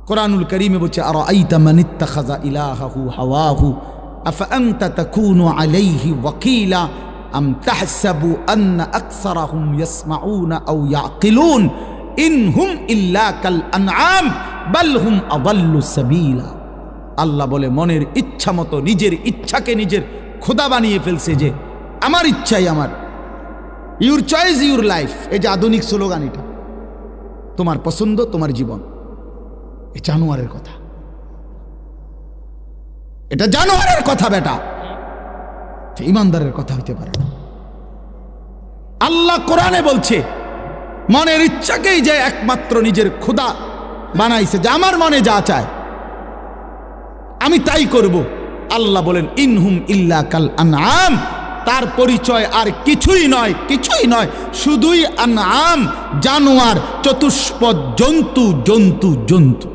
কোরআনুল কারীমে বলছে আরাআইতা মান ইত্তাখাযা ইলাহাহু হাওয়াহু আফাআনতা তাকুনু আলাইহি ওয়াকিলা আম তাহসাবু আন্না আকসারাহুম ইয়াসমাউনা আও ইয়াকিলুন ইনহুম ইল্লা কাল আনআম বাল হুম আযাল্লু সাবিলা। আল্লাহ বলে মনের ইচ্ছা মতো নিজের ইচ্ছাকে নিজের খোদা বানিয়ে ফেলছে, যে আমার ইচ্ছাই আমার, ইউর চয়েস ইউর লাইফ। এই যে আধুনিক স্লোগান, এটা তোমার পছন্দ তোমার জীবন। এ জানোয়ারের কথা, এটা জানোয়ারের কথা বেটা, ইমানদারের কথা হইতে পারে না। আল্লাহ কোরআনে বলছে মনের ইচ্ছাকেই যে একমাত্র নিজের খোদা বানাইছে, যে আমার মনে যা চায় আমি তাই করব। আল্লাহ বলেন ইনহুম ইল্লা কাল আনআম, তার পরিচয় আর কিছুই নয়, কিছুই নয়, শুধুই আনআম, জানোয়ার, চতুষ্পদ জন্তু, জন্তু জন্তু।